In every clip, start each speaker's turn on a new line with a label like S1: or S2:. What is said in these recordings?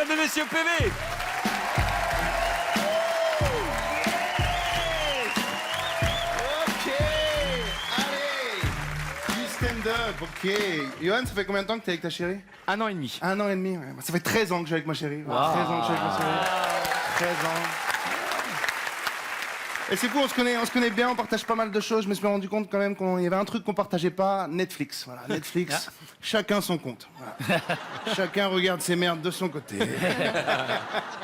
S1: mesdames et messieurs, PV.
S2: Ok, allez, du stand-up, ok. Johan, ça fait combien de temps que t'es avec ta chérie?
S1: 1 an et demi.
S2: 1 an et demi, ouais. Ça fait 13 ans que je suis avec ma chérie. 13 ans que je suis avec ma chérie. 13 ans. Et c'est fou, on se connaît bien, on partage pas mal de choses. Je me suis rendu compte quand même qu'il y avait un truc qu'on partageait pas, Netflix. Voilà, Netflix, chacun son compte. Voilà. Chacun regarde ses merdes de son côté.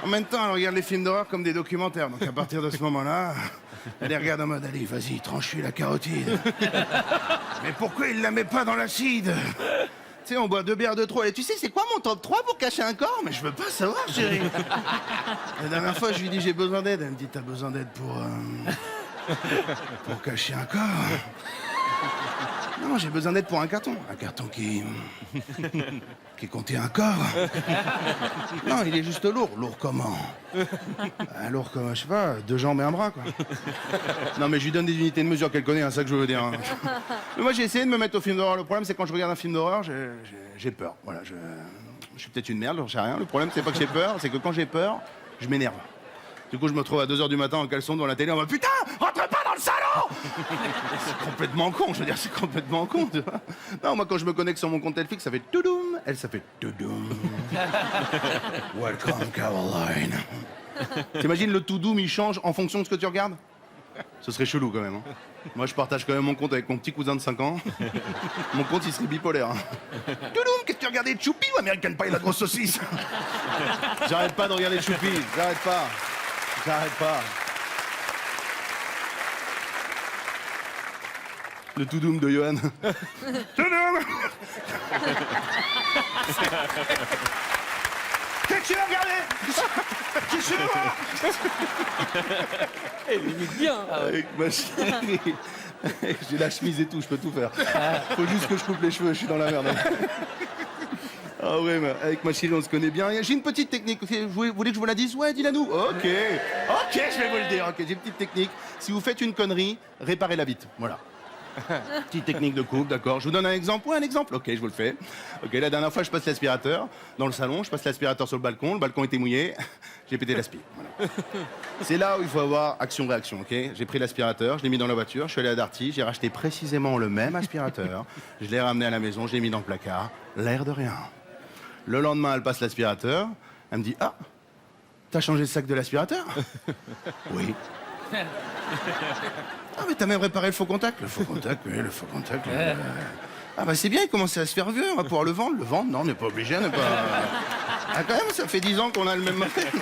S2: En même temps, elle regarde les films d'horreur comme des documentaires. Donc à partir de ce moment-là, elle les regarde en mode, allez, vas-y, tranche-lui la carotide. Mais pourquoi il la met pas dans l'acide? Tu sais, on boit 2 bières de trop. Et tu sais, c'est quoi mon top 3 pour cacher un corps? Mais je veux pas savoir, chérie. La dernière fois, je lui dis, j'ai besoin d'aide. Elle me dit, t'as besoin d'aide pour cacher un corps? Non, j'ai besoin d'aide pour un carton. Un carton qui contient un corps. Non, il est juste lourd. Lourd comment? Lourd comme, je sais pas, 2 jambes et un bras, quoi. Non, mais je lui donne des unités de mesure qu'elle connaît, c'est ça que je veux dire. Hein. Mais moi, j'ai essayé de me mettre au film d'horreur. Le problème, c'est quand je regarde un film d'horreur, j'ai peur. Voilà, je suis peut-être une merde, j'en sais rien. Le problème, c'est pas que j'ai peur, c'est que quand j'ai peur, je m'énerve. Du coup, je me trouve à 2h du matin en caleçon devant la télé en mode, putain, rentre pas dans le salon! C'est complètement con, je veux dire, c'est complètement con, tu vois. Non, moi, quand je me connecte sur mon compte Netflix, ça fait toudoum. Elle, ça fait toudoum. Welcome, Caroline. T'imagines, le toudoum, il change en fonction de ce que tu regardes? Ce serait chelou, quand même. Hein. Moi, je partage quand même mon compte avec mon petit cousin de 5 ans. Mon compte, il serait bipolaire. Hein. Toudoum, qu'est-ce que tu regardais? Choupi ou American Pie, la grosse saucisse? J'arrête pas de regarder Choupi, j'arrête pas. J'arrête pas. Le toudoum de Johan. Toudoum. Qu'est-ce que tu vas regarder? Qui c'est moi?
S1: Elle limite bien.
S2: Avec ma chérie. J'ai la chemise et tout, je peux tout faire. Faut juste que je coupe les cheveux, je suis dans la merde. Ah ouais, mais avec ma chérie, on se connaît bien. J'ai une petite technique. Vous voulez que je vous la dise? Ouais, dis-la nous. Ok. Ok, je vais vous le dire. Ok, j'ai une petite technique. Si vous faites une connerie, réparez-la vite. Voilà. Petite technique de coupe, d'accord. Je vous donne un exemple. Ouais, un exemple. Ok, je vous le fais. Ok, la dernière fois, je passe l'aspirateur dans le salon. Je passe l'aspirateur sur le balcon. Le balcon était mouillé. J'ai pété l'aspi. Voilà. C'est là où il faut avoir action-réaction, ok? J'ai pris l'aspirateur, je l'ai mis dans la voiture, je suis allé à Darty, j'ai racheté précisément le même aspirateur. Je l'ai ramené à la maison, je l'ai mis dans le placard. L'air de rien. Le lendemain, elle passe l'aspirateur. Elle me dit, ah, t'as changé le sac de l'aspirateur? Oui. Ah, mais t'as même réparé le faux contact? Le faux contact, oui, le faux contact. Ah, bah c'est bien, il commençait à se faire vieux, on va pouvoir le vendre. Le vendre? Non, on n'est pas obligé, on n'est pas... Ah, quand même, ça fait 10 ans qu'on a le même modèle.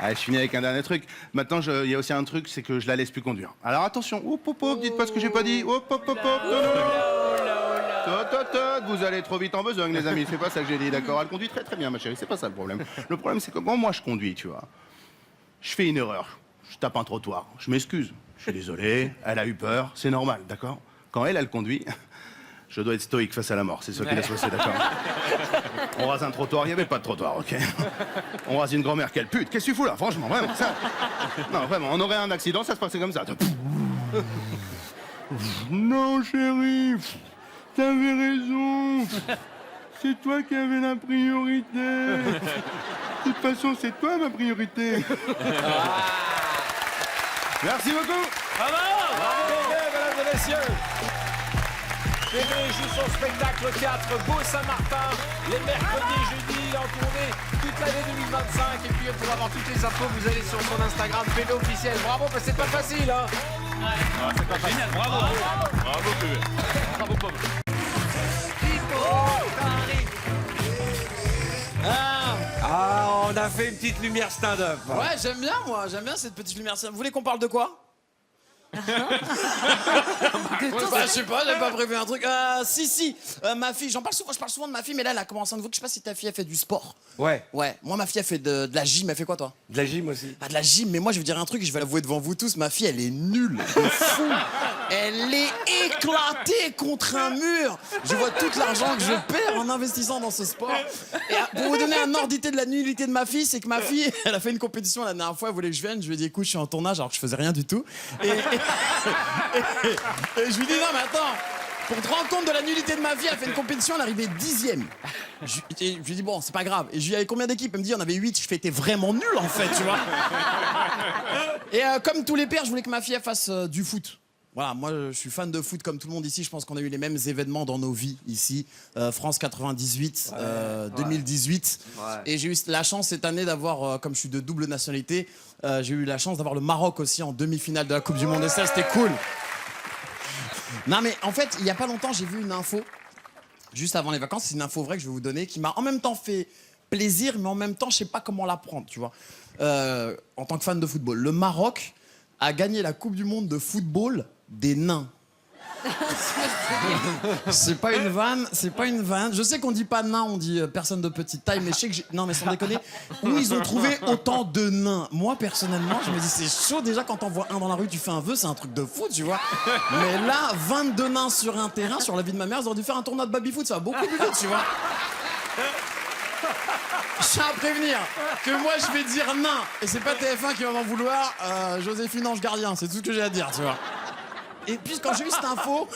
S2: Ah, je finis avec un dernier truc. Maintenant, il y a aussi un truc, c'est que je la laisse plus conduire. Alors attention, hop, hop, hop, dites pas ce que j'ai pas dit. Hop, hop, hop, hop, vous allez trop vite en besogne, les amis. C'est pas ça que j'ai dit, d'accord? Elle conduit très très bien, ma chérie. C'est pas ça le problème. Le problème, c'est que quand moi je conduis, tu vois, je fais une erreur. Je tape un trottoir. Je m'excuse. Je suis désolé. Elle a eu peur. C'est normal, d'accord? Quand elle conduit, je dois être stoïque face à la mort. C'est ce qui laisse passer, d'accord? On rase un trottoir, il n'y avait pas de trottoir, ok? On rase une grand-mère, quelle pute! Qu'est-ce que tu fous là? Franchement, vraiment, ça... Non, vraiment, on aurait un accident, ça se passait comme ça. Non, chérie, t'avais raison. C'est toi qui avais la priorité. De toute façon, c'est toi ma priorité. Merci beaucoup.
S1: Bravo! Bravo, mesdames et messieurs! PV joue son spectacle au théâtre Beau-Saint-Martin les mercredis et jeudis en tournée toute l'année 2025. Et puis pour avoir toutes les infos, vous allez sur son Instagram PV officiel. Bravo, parce que c'est pas facile, hein?
S3: Ah, c'est pas génial, bravo! Bravo, PV. Bravo, Pomme.
S1: Ah, on a fait une petite lumière stand-up.
S4: Ouais, j'aime bien, moi. J'aime bien cette petite lumière. Vous voulez qu'on parle de quoi? Je sais pas, j'avais pas prévu un truc. Si, ma fille, je parle souvent de ma fille, mais là, elle a commencé un nouveau. Je sais pas si ta fille a fait du sport.
S1: Ouais.
S4: Ouais, moi, ma fille a fait de la gym. Elle fait quoi, toi?
S1: De la gym aussi.
S4: Ah, de la gym, mais moi, je vais dire un truc et je vais l'avouer devant vous tous. Ma fille, elle est nulle. De fou. Elle est éclatée contre un mur. Je vois tout l'argent que je perds en investissant dans ce sport. Et pour vous donner un ordre d'idée de la nullité de ma fille, c'est que ma fille, elle a fait une compétition la dernière fois. Elle voulait que je vienne. Je lui ai dit, écoute, je suis en tournage alors que je faisais rien du tout. Et je lui dis, non, mais attends, Pour te rendre compte de la nullité de ma vie, elle fait une compétition, elle arrivait 10e. Je lui dis, bon, c'est pas grave. Et je lui dis, avec combien d'équipes? Elle me dit, il y en avait 8. Je fais, t'es vraiment nul, en fait, tu vois. Et comme tous les pères, je voulais que ma fille elle fasse du foot. Voilà, moi, je suis fan de foot comme tout le monde ici. Je pense qu'on a eu les mêmes événements dans nos vies ici. France 98, 2018.
S2: Ouais.
S4: Et j'ai eu la chance cette année d'avoir, comme je suis de double nationalité, j'ai eu la chance d'avoir le Maroc aussi en demi-finale de la Coupe du Monde. Et ça, c'était cool. Non, mais en fait, il y a pas longtemps, j'ai vu une info, juste avant les vacances, c'est une info vraie que je vais vous donner, qui m'a en même temps fait plaisir, mais en même temps, je sais pas comment la prendre, tu vois. En tant que fan de football, le Maroc a gagné la Coupe du Monde de football des nains. C'est pas une vanne, c'est pas une vanne. Je sais qu'on dit pas nain, on dit personne de petite taille, mais je sais que non, mais sans déconner, où ils ont trouvé autant de nains? Moi, personnellement, je me dis, c'est chaud déjà quand t'en vois un dans la rue, tu fais un vœu, c'est un truc de fou, tu vois. Mais là, 22 nains sur un terrain, sur la vie de ma mère, ils auraient dû faire un tournoi de baby-foot, ça va beaucoup plus vite, tu vois. Je tiens à prévenir que moi, je vais dire nain, et c'est pas TF1 qui va m'en vouloir, Joséphine Ange Gardien, c'est tout ce que j'ai à dire, tu vois. Et puis quand j'ai eu cette info,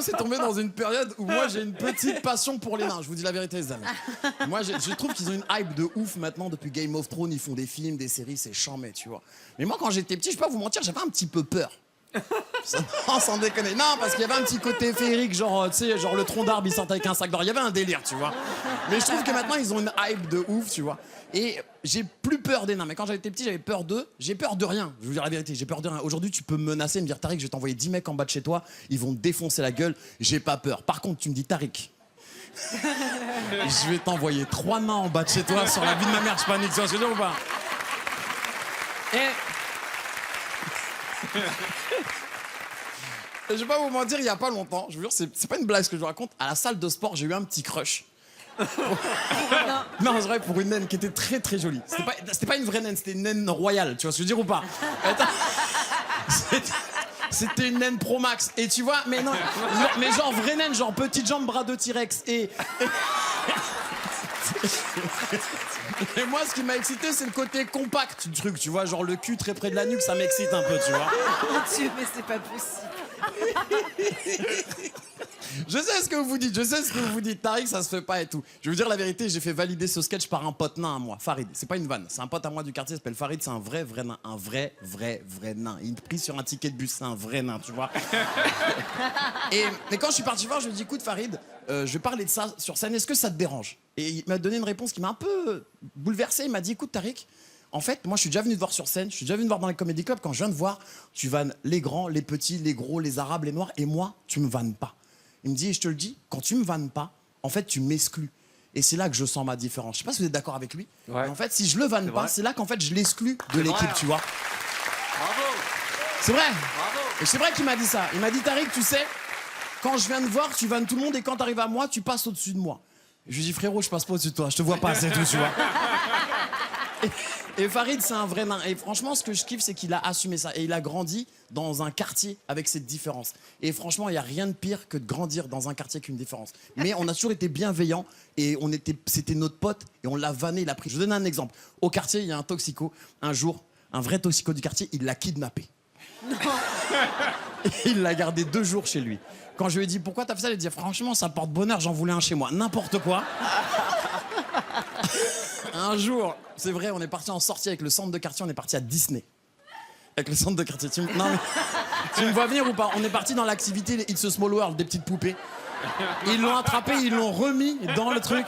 S4: c'est tombé dans une période où moi j'ai une petite passion pour les nains. Je vous dis la vérité, les amis. Moi, je trouve qu'ils ont une hype de ouf maintenant depuis Game of Thrones. Ils font des films, des séries, c'est chambé, tu vois. Mais moi, quand j'étais petit, je peux pas vous mentir, j'avais un petit peu peur. Non, sans déconner. Non, parce qu'il y avait un petit côté féerique, genre, tu sais, genre le tronc d'arbre, il sortait avec un sac d'or. Il y avait un délire, tu vois. Mais je trouve que maintenant, ils ont une hype de ouf, tu vois. Et j'ai plus peur des nains. Mais quand j'étais petit, j'avais peur d'eux. J'ai peur de rien. Je vous dire la vérité, j'ai peur de rien. Aujourd'hui, tu peux me menacer, me dire, Tariq, je vais t'envoyer 10 mecs en bas de chez toi. Ils vont te défoncer la gueule. J'ai pas peur. Par contre, tu me dis, Tariq, je vais t'envoyer 3 nains en bas de chez toi sur la vie de ma mère. Je panique, tu vois ce que je veux dire ou pas? Et je vais pas vous mentir, il y a pas longtemps, je vous jure, c'est pas une blague ce que je vous raconte. À la salle de sport, j'ai eu un petit crush. Non, c'est vrai, pour une naine qui était très très jolie. C'était pas une vraie naine, c'était une naine royale, tu vois ce que je veux dire ou pas? C'était une naine Pro Max. Et tu vois, mais non, mais genre vraie naine, genre petite jambe, bras de T-Rex. Et moi, ce qui m'a excité, c'est le côté compact du truc, tu vois, genre le cul très près de la nuque, ça m'excite un peu, tu vois.
S5: Mon Dieu, mais c'est pas possible.
S4: Je sais ce que vous vous dites, Tariq, ça se fait pas et tout. Je vais vous dire la vérité, j'ai fait valider ce sketch par un pote nain à moi, Farid. C'est pas une vanne, c'est un pote à moi du quartier, il s'appelle Farid, c'est un vrai nain, un vrai nain. Il me prie sur un ticket de bus, c'est un vrai nain, tu vois. Mais quand je suis parti voir, je lui ai dit, écoute Farid, je vais parler de ça sur scène, est-ce que ça te dérange? Et il m'a donné une réponse qui m'a un peu bouleversé, il m'a dit, écoute Tariq, en fait, moi, je suis déjà venu te voir sur scène, je suis déjà venu te voir dans les comédie clubs. Quand je viens te voir, tu vannes les grands, les petits, les gros, les arabes, les noirs, et moi, tu me vannes pas. Il me dit, et je te le dis, quand tu me vannes pas, en fait, tu m'exclus. Et c'est là que je sens ma différence. Je sais pas si vous êtes d'accord avec lui.
S1: Ouais.
S4: Mais en fait, si je le vanne pas, c'est là qu'en fait, je l'exclus de l'équipe, tu vois.
S3: Bravo.
S4: C'est vrai.
S3: Bravo.
S4: Et c'est vrai qu'il m'a dit ça. Il m'a dit, Tariq, tu sais, quand je viens te voir, tu vannes tout le monde, et quand t'arrives à moi, tu passes au-dessus de moi. Je lui dis, frérot, je passe pas au-dessus de toi, je te vois pas, c'est tout, tu vois. Et Farid, c'est un vrai nain. Et franchement, ce que je kiffe, c'est qu'il a assumé ça. Et il a grandi dans un quartier avec cette différence. Et franchement, il n'y a rien de pire que de grandir dans un quartier avec une différence. Mais on a toujours été bienveillants et c'était notre pote et on l'a vanné, il l'a pris. Je vous donne un exemple. Au quartier, il y a un toxico. Un jour, un vrai toxico du quartier, il l'a kidnappé. Non. Et il l'a gardé 2 jours chez lui. Quand je lui ai dit pourquoi t'as fait ça, il a dit franchement, ça porte bonheur, j'en voulais un chez moi. N'importe quoi. Un jour, c'est vrai, on est parti en sortie avec le centre de quartier, on est parti à Disney. Avec le centre de quartier. Non, mais, tu me vois venir ou pas? On est parti dans l'activité It's a Small World, des petites poupées. Ils l'ont attrapé, ils l'ont remis dans le truc.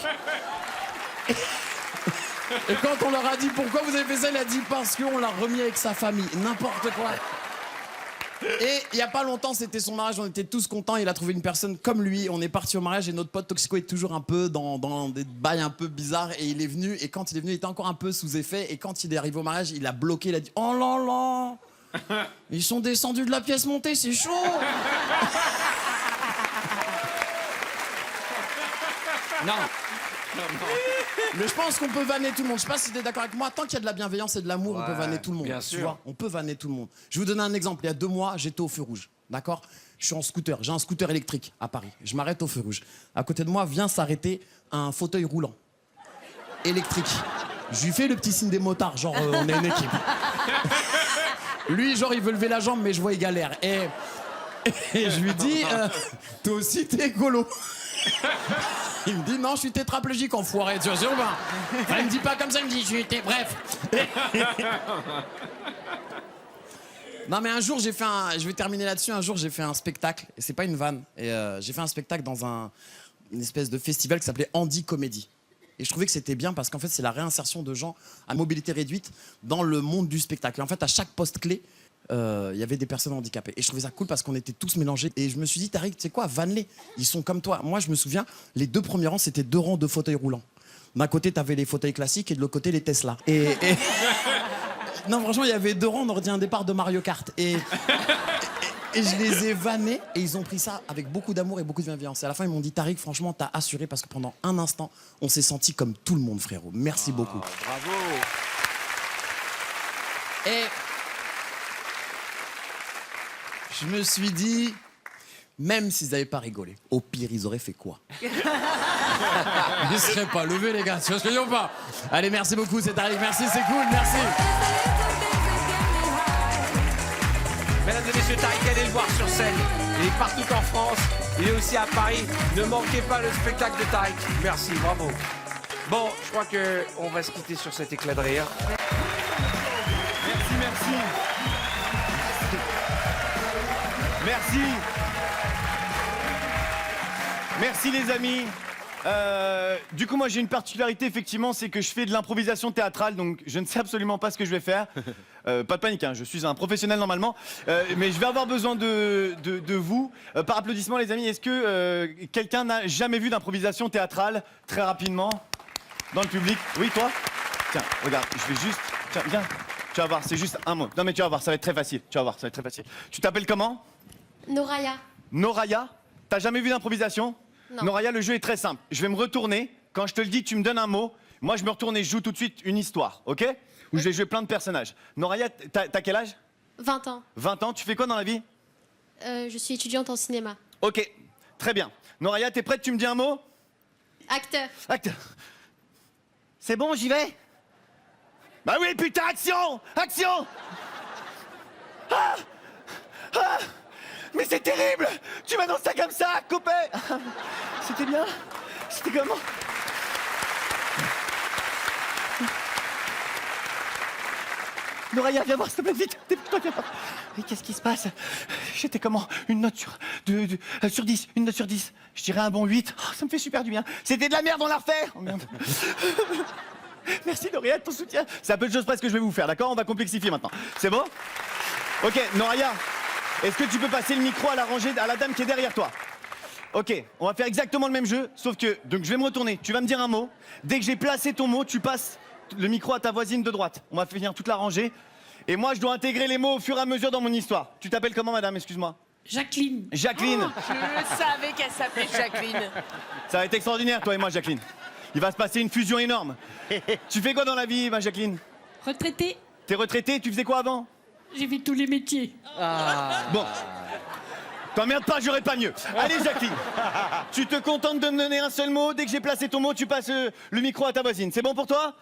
S4: Et quand on leur a dit pourquoi vous avez fait ça, il a dit parce qu'on l'a remis avec sa famille. N'importe quoi. Et il y a pas longtemps, c'était son mariage, on était tous contents, il a trouvé une personne comme lui, on est parti au mariage et notre pote Toxico est toujours un peu dans des bails un peu bizarres et il est venu, et quand il est venu, il était encore un peu sous effet, et quand il est arrivé au mariage, il a bloqué, il a dit « Oh là là, ils sont descendus de la pièce montée, c'est chaud !» Non. Mais je pense qu'on peut vanner tout le monde. Je sais pas si tu es d'accord avec moi. Tant qu'il y a de la bienveillance et de l'amour, on peut vanner tout le monde.
S1: bien
S4: Tu
S1: sûr.
S4: vois, on peut vanner tout le monde. Je vais vous donner un exemple. Il y a 2 mois, j'étais au feu rouge. D'accord? Je suis en scooter. J'ai un scooter électrique à Paris. Je m'arrête au feu rouge. À côté de moi vient s'arrêter un fauteuil roulant électrique. Je lui fais le petit signe des motards, genre on est une équipe. Lui, genre il veut lever la jambe, mais je vois il galère. Et Et je lui dis, toi aussi t'es écolo. Il me dit, non, je suis tétraplégique, enfoiré, tu vois, bah. Enfin, il me dit pas comme ça, il me dit, bref. Non, mais un jour, je vais terminer là-dessus, un jour, j'ai fait un spectacle, et c'est pas une vanne, et j'ai fait un spectacle dans une espèce de festival qui s'appelait Andy Comedy. Et je trouvais que c'était bien parce qu'en fait, c'est la réinsertion de gens à mobilité réduite dans le monde du spectacle. Et en fait, à chaque poste clé, il y avait des personnes handicapées. Et je trouvais ça cool parce qu'on était tous mélangés. Et je me suis dit, Tariq, tu sais quoi, vanne-les. Ils sont comme toi. Moi, je me souviens, les 2 premiers rangs, c'était 2 rangs de fauteuils roulants. D'un côté, t'avais les fauteuils classiques et de l'autre côté, les Tesla. Non, franchement, il y avait 2 rangs, on aurait dit un départ de Mario Kart. Et je les ai vannés et ils ont pris ça avec beaucoup d'amour et beaucoup de bienveillance. Et à la fin, ils m'ont dit, Tariq, franchement, t'as assuré parce que pendant un instant, on s'est senti comme tout le monde, frérot. Merci beaucoup.
S1: Bravo.
S4: Et je me suis dit, même s'ils n'avaient pas rigolé, au pire, ils auraient fait quoi? Ils ne seraient pas levés, les gars. Tu vois ce que je veux dire ou pas? Allez, merci beaucoup, c'est Tariq. Merci, c'est cool, merci.
S1: Mesdames et messieurs, Tariq, allez le voir sur scène. Il est partout en France. Il est aussi à Paris. Ne manquez pas le spectacle de Tariq. Merci, bravo. Bon, je crois qu'on va se quitter sur cet éclat de rire.
S3: Merci. Merci les amis. Du coup, moi j'ai une particularité, effectivement, c'est que je fais de l'improvisation théâtrale, donc je ne sais absolument pas ce que je vais faire. Pas de panique, hein, je suis un professionnel normalement, mais je vais avoir besoin de vous. Par applaudissement, les amis, est-ce que quelqu'un n'a jamais vu d'improvisation théâtrale, très rapidement, dans le public? Oui, toi? Tiens, regarde, je vais juste... Tiens, viens, tu vas voir, c'est juste un mot. Non mais tu vas voir, ça va être très facile, tu vas voir, ça va être très facile. Tu t'appelles comment?
S6: Noraya.
S3: Noraya? T'as jamais vu d'improvisation?
S6: Non.
S3: Noraya, le jeu est très simple. Je vais me retourner. Quand je te le dis, tu me donnes un mot. Moi, je me retourne et je joue tout de suite une histoire, ok? Où je vais jouer plein de personnages. Noraya, t'as quel âge?
S6: 20 ans.
S3: 20 ans. Tu fais quoi dans la vie?
S6: Je suis étudiante en cinéma.
S3: Ok, très bien. Noraya, t'es prête? Tu me dis un mot?
S6: Acteur.
S3: Acte. C'est bon, j'y vais? Bah oui, putain, action! Action! Ah! Ah! Mais c'est terrible! Tu m'annonces ça comme ça, copain! C'était bien? C'était comment? Noraya, viens voir, s'il te plaît, vite! Dépêche-toi, viens voir! Mais qu'est-ce qui se passe? J'étais comment? Une note sur 10, une note sur 10. Je dirais un bon 8. Oh, ça me fait super du bien. C'était de la merde, on l'a refait! Oh merde. Merci Noraya de ton soutien. C'est un peu de choses près ce que je vais vous faire, d'accord? On va complexifier maintenant. C'est bon? Ok, Noraya, est-ce que tu peux passer le micro à la rangée, à la dame qui est derrière toi? Ok, on va faire exactement le même jeu, sauf que, donc je vais me retourner, tu vas me dire un mot. Dès que j'ai placé ton mot, tu passes le micro à ta voisine de droite. On va finir toute la rangée. Et moi, je dois intégrer les mots au fur et à mesure dans mon histoire. Tu t'appelles comment, madame? Excuse-moi.
S5: Jacqueline.
S3: Jacqueline.
S5: Je savais qu'elle s'appelait Jacqueline.
S3: Ça va être extraordinaire, toi et moi, Jacqueline. Il va se passer une fusion énorme. Tu fais quoi dans la vie, ma Jacqueline?
S5: Retraitée,
S3: T'es retraitée, tu faisais quoi avant?
S5: j'ai fait tous les métiers.
S3: Bon. T'emmerdes pas, j'aurais pas mieux. Allez, Jacqueline. Tu te contentes de me donner un seul mot. Dès que j'ai placé ton mot, tu passes le micro à ta voisine. C'est bon pour toi?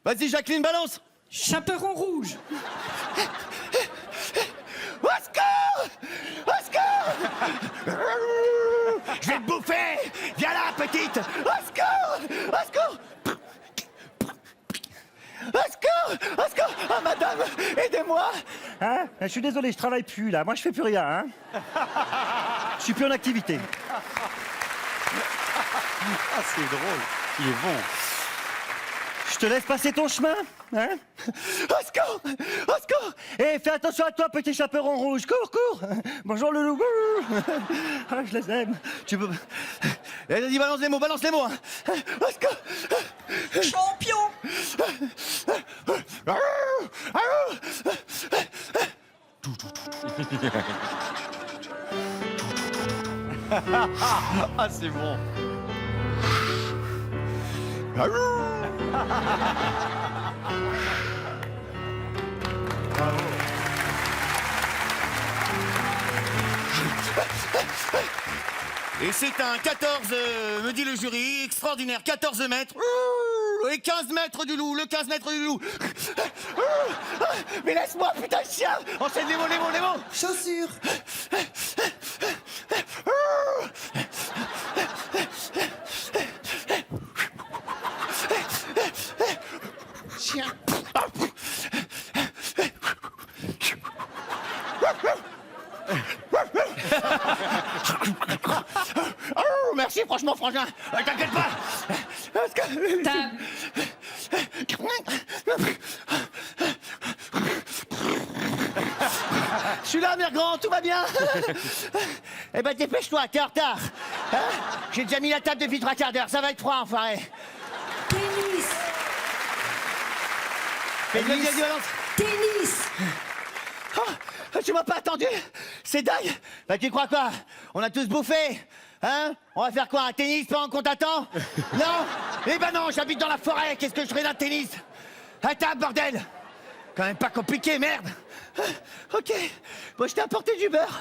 S3: Vas-y, Jacqueline, balance.
S5: Chaperon rouge.
S3: Au secours! Au secours! Je vais te bouffer! Viens là, petite! Au secours! Au secours! Au secours! Au secours! Oh, madame, aidez-moi!
S7: Hein? Je suis désolé, je travaille plus là. Moi, je fais plus rien. Hein? Je suis plus en activité.
S3: Ah, c'est drôle. Il est bon.
S7: Je te laisse passer ton chemin. Hein?
S3: Au secours! Au secours!
S7: Et fais attention à toi, petit chaperon rouge. Cours, cours. Bonjour, le loup. Ah, je les aime.
S3: Tu peux... Eh, vas-y, balance les mots, hein. Au secours!
S5: Champion.
S3: Ah, c'est bon. Et c'est un 14, me dit le jury, extraordinaire, 14 mètres. Et 15 mètres du loup, le 15 mètres du loup. Mais laisse-moi, putain de chien. Enchaîne les mots.
S4: Chaussures.
S3: Oh, merci, franchement, frangin. T'inquiète pas. Parce que-
S5: Table.
S3: Je suis là, mère grand, tout va bien. Eh ben, dépêche-toi, t'es en retard. Hein? J'ai déjà mis la table depuis 3 quarts d'heure, ça va être froid, enfoiré.
S5: Tennis.
S3: Et le deuxième violence.
S5: Tennis.
S3: Oh, tu m'as pas attendu? C'est dingue. Bah, tu crois quoi? On a tous bouffé. Hein? On va faire quoi? Un tennis pendant qu'on t'attend? Non? Eh ben non, j'habite dans la forêt, qu'est-ce que je ferais d'un tennis? À table, bordel! Quand même pas compliqué, merde! Ok, bon, je t'ai apporté du beurre.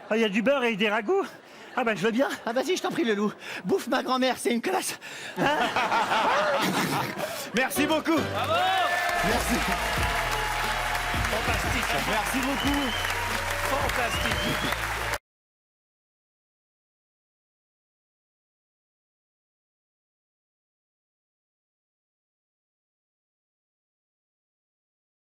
S7: Ah, il y a du beurre et des ragoûts. Ah ben, je veux bien.
S3: Ah vas-y, je t'en prie, le loup. Bouffe ma grand-mère, c'est une classe. Hein? Merci beaucoup.
S1: Fantastique.
S3: Merci beaucoup.
S1: Fantastique.